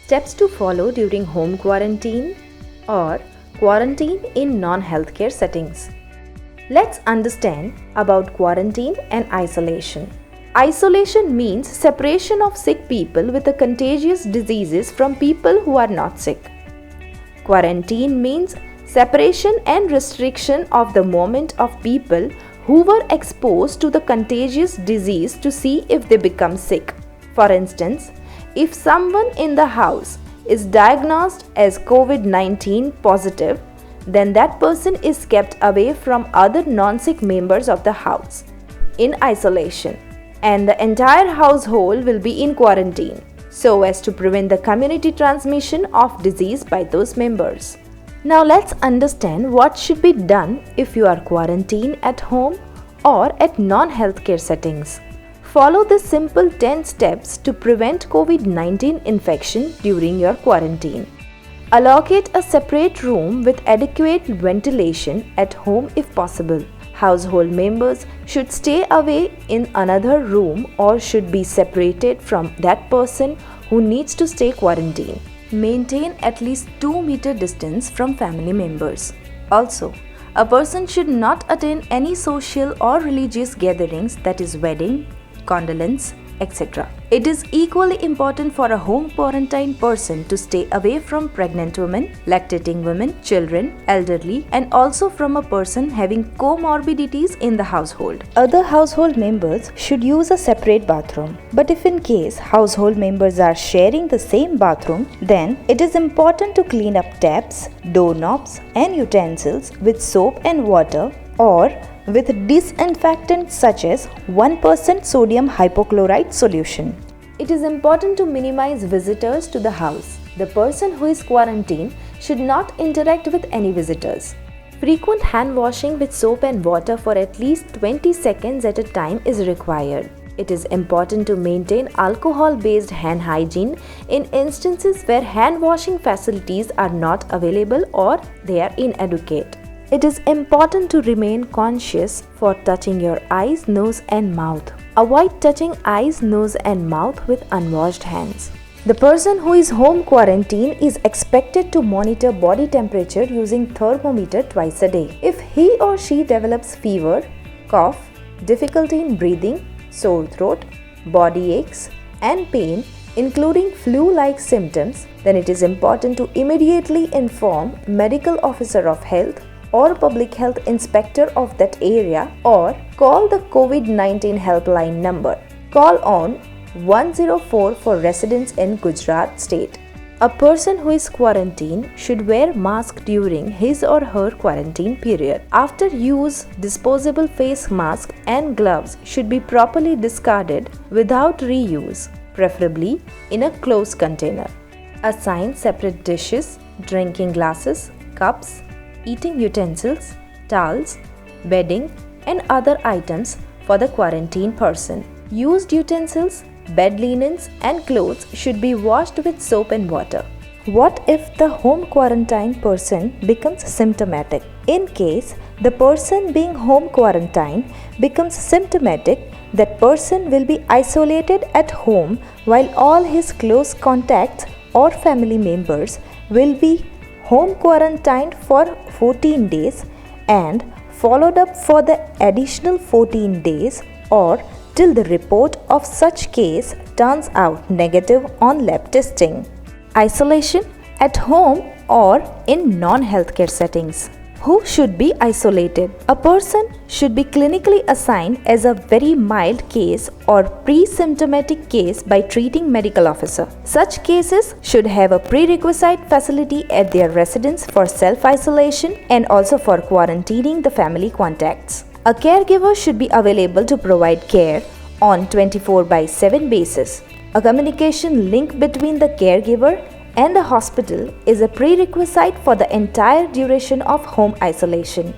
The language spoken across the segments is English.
Steps to follow during home quarantine or quarantine in non-healthcare settings. Let's understand about quarantine and isolation. Isolation means separation of sick people with a contagious diseases from people who are not sick. Quarantine means separation and restriction of the movement of people who were exposed to the contagious disease to see if they become sick. For instance, if someone in the house is diagnosed as COVID-19 positive, then that person is kept away from other non-sick members of the house in isolation, and the entire household will be in quarantine so as to prevent the community transmission of disease by those members. Now let's understand what should be done if you are quarantined at home or at non-healthcare settings. Follow the simple 10 steps to prevent COVID-19 infection during your quarantine. Allocate a separate room with adequate ventilation at home if possible. Household members should stay away in another room or should be separated from that person who needs to stay quarantined. Maintain at least 2-meter distance from family members. Also, a person should not attend any social or religious gatherings, that is wedding, condolence, etc. It is equally important for a home quarantine person to stay away from pregnant women, lactating women, children, elderly, and also from a person having comorbidities in the household. Other household members should use a separate bathroom. But if in case household members are sharing the same bathroom, then it is important to clean up taps, doorknobs, and utensils with soap and water or with disinfectant such as 1% sodium hypochlorite solution. It is important to minimize visitors to the house. The person who is quarantined should not interact with any visitors. Frequent hand washing with soap and water for at least 20 seconds at a time is required. It is important to maintain alcohol-based hand hygiene in instances where hand washing facilities are not available or they are inadequate. It is important to remain conscious for touching your eyes, nose and mouth. Avoid touching eyes, nose and mouth with unwashed hands. The person who is home quarantine is expected to monitor body temperature using thermometer twice a day. If he or she develops fever, cough, difficulty in breathing, sore throat, body aches and pain, including flu-like symptoms, then it is important to immediately inform medical officer of health or public health inspector of that area or call the COVID-19 helpline number. Call on 104 for residents in Gujarat state. A person who is quarantined should wear mask during his or her quarantine period. After use, disposable face mask and gloves should be properly discarded without reuse, preferably in a closed container. Assign separate dishes, drinking glasses, cups, eating utensils, towels, bedding, and other items for the quarantined person. Used utensils, bed linens, and clothes should be washed with soap and water. What if the home quarantine person becomes symptomatic? In case the person being home quarantined becomes symptomatic, that person will be isolated at home while all his close contacts or family members will be home quarantined for 14 days and followed up for the additional 14 days or till the report of such case turns out negative on lab testing. Isolation at home or in non-healthcare settings. Who should be isolated? A person should be clinically assigned as a very mild case or pre-symptomatic case by treating medical officer. Such cases should have a prerequisite facility at their residence for self-isolation and also for quarantining the family contacts. A caregiver should be available to provide care on 24/7 basis. A communication link between the caregiver and the hospital is a prerequisite for the entire duration of home isolation.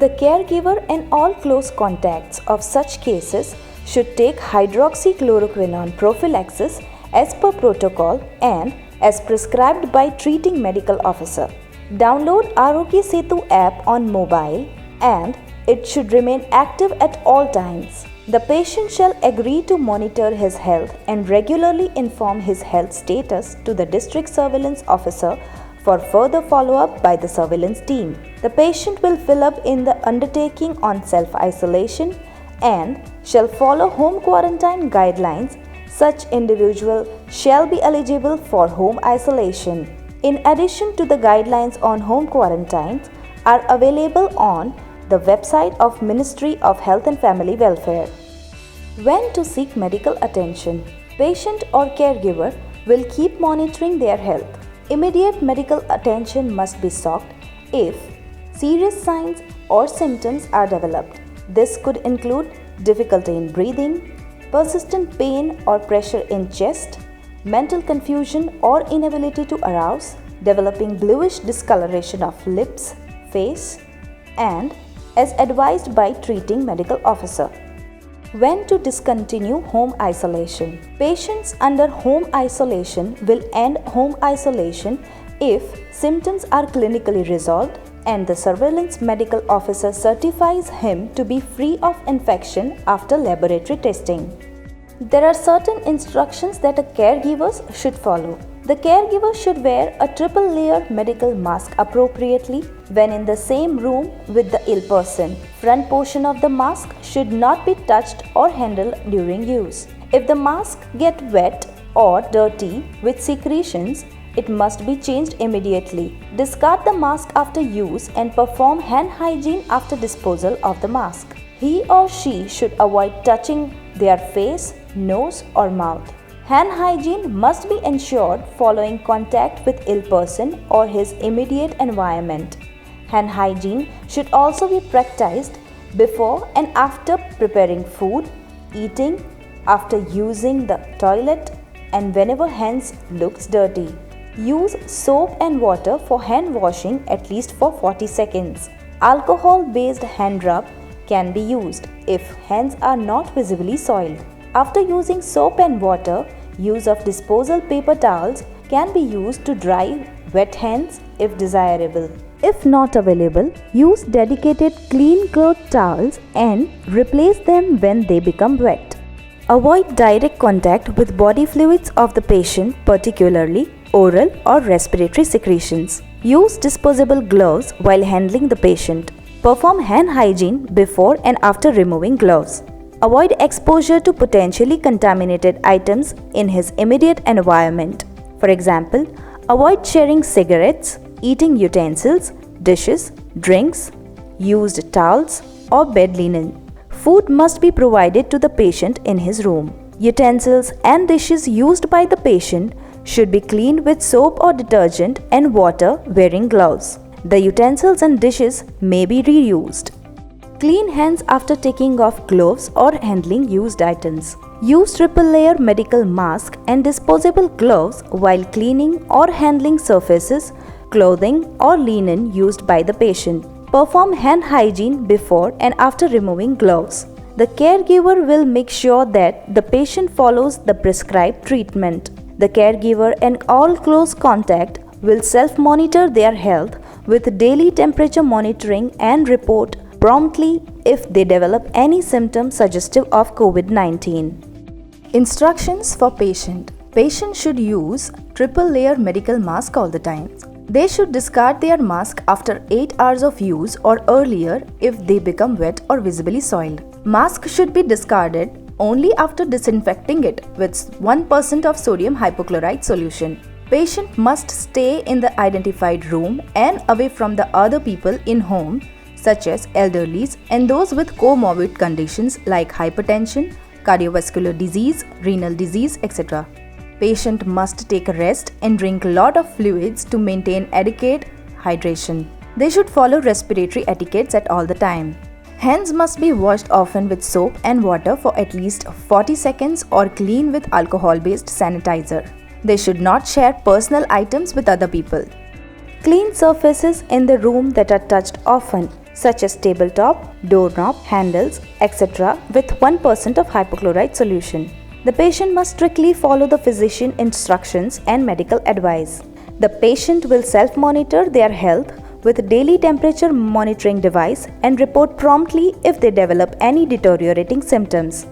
The caregiver and all close contacts of such cases should take hydroxychloroquine prophylaxis as per protocol and as prescribed by treating medical officer. Download Arogya Setu app on mobile and it should remain active at all times. The patient shall agree to monitor his health and regularly inform his health status to the district surveillance officer for further follow-up by the surveillance team. The patient will fill up in the undertaking on self-isolation and shall follow home quarantine guidelines. Such individual shall be eligible for home isolation. In addition to the guidelines on home quarantines are available on the website of Ministry of Health and Family Welfare. When to seek medical attention? Patient or caregiver will keep monitoring their health. Immediate medical attention must be sought if serious signs or symptoms are developed. This could include difficulty in breathing, persistent pain or pressure in chest, mental confusion or inability to arouse, developing bluish discoloration of lips, face, and as advised by treating medical officer. When to discontinue home isolation? Patients under home isolation will end home isolation if symptoms are clinically resolved and the surveillance medical officer certifies him to be free of infection after laboratory testing. There are certain instructions that a caregiver should follow. The caregiver should wear a triple layer medical mask appropriately when in the same room with the ill person. Front portion of the mask should not be touched or handled during use. If the mask gets wet or dirty with secretions, it must be changed immediately. Discard the mask after use and perform hand hygiene after disposal of the mask. He or she should avoid touching their face, nose or mouth. Hand hygiene must be ensured following contact with ill person or his immediate environment. Hand hygiene should also be practiced before and after preparing food, eating, after using the toilet, and whenever hands looks dirty. Use soap and water for hand washing at least for 40 seconds. Alcohol-based hand rub can be used if hands are not visibly soiled. After using soap and water, use of disposal paper towels can be used to dry wet hands if desirable. If not available, use dedicated clean cloth towels and replace them when they become wet. Avoid direct contact with body fluids of the patient, particularly oral or respiratory secretions. Use disposable gloves while handling the patient. Perform hand hygiene before and after removing gloves. Avoid exposure to potentially contaminated items in his immediate environment. For example, avoid sharing cigarettes, eating utensils, dishes, drinks, used towels, or bed linen. Food must be provided to the patient in his room. Utensils and dishes used by the patient should be cleaned with soap or detergent and water wearing gloves. The utensils and dishes may be reused. Clean hands after taking off gloves or handling used items. Use triple layer medical mask and disposable gloves while cleaning or handling surfaces, clothing or linen used by the patient. Perform hand hygiene before and after removing gloves. The caregiver will make sure that the patient follows the prescribed treatment. The caregiver and all close contact will self-monitor their health with daily temperature monitoring and report promptly if they develop any symptoms suggestive of COVID-19. Instructions for patient. Patient should use triple layer medical mask all the time. They should discard their mask after 8 hours of use or earlier if they become wet or visibly soiled. Mask should be discarded only after disinfecting it with 1% of sodium hypochlorite solution. Patient must stay in the identified room and away from the other people in home, such as elderlies and those with comorbid conditions like hypertension, cardiovascular disease, renal disease, etc. Patient must take a rest and drink a lot of fluids to maintain adequate hydration. They should follow respiratory etiquettes at all the time. Hands must be washed often with soap and water for at least 40 seconds or clean with alcohol-based sanitizer. They should not share personal items with other people. Clean surfaces in the room that are touched often, such as tabletop, doorknob, handles, etc. with 1% of hypochlorite solution. The patient must strictly follow the physician instructions and medical advice. The patient will self-monitor their health with daily temperature monitoring device and report promptly if they develop any deteriorating symptoms.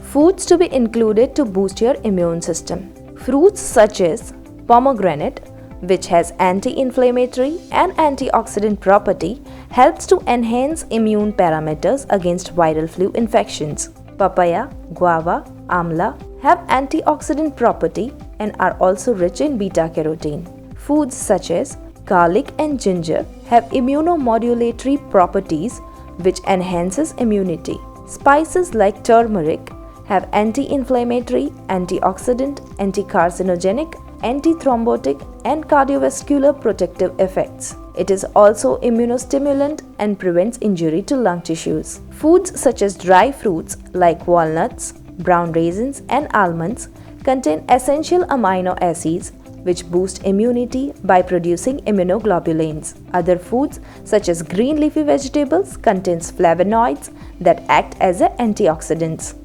Foods to be included to boost your immune system. Fruits such as pomegranate, which has anti-inflammatory and antioxidant property, helps to enhance immune parameters against viral flu infections. Papaya, guava, amla have antioxidant property and are also rich in beta-carotene. Foods such as garlic and ginger have immunomodulatory properties which enhances immunity. Spices like turmeric have anti-inflammatory, antioxidant, anti-carcinogenic, antithrombotic and cardiovascular protective effects. It is also immunostimulant and prevents injury to lung tissues. Foods such as dry fruits like walnuts, brown raisins and almonds contain essential amino acids which boost immunity by producing immunoglobulins. Other foods such as green leafy vegetables contains flavonoids that act as antioxidants.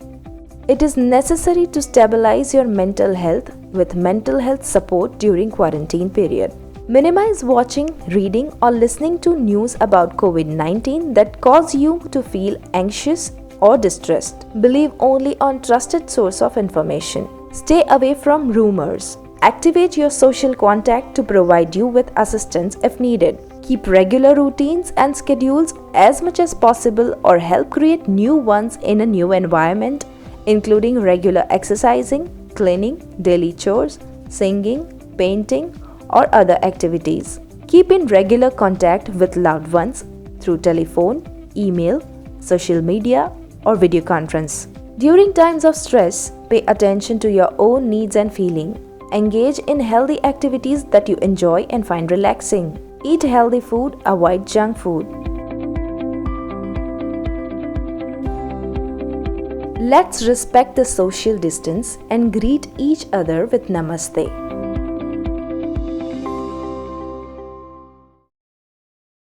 It is necessary to stabilize your mental health with mental health support during quarantine period. Minimize watching, reading or listening to news about COVID-19 that cause you to feel anxious or distressed. Believe only on trusted source of information. Stay away from rumors. Activate your social contact to provide you with assistance if needed. Keep regular routines and schedules as much as possible or help create new ones in a new environment, including regular exercising, cleaning, daily chores, singing, painting, or other activities. Keep in regular contact with loved ones through telephone, email, social media, or video conference. During times of stress, pay attention to your own needs and feelings. Engage in healthy activities that you enjoy and find relaxing. Eat healthy food, avoid junk food. Let's respect the social distance and greet each other with Namaste.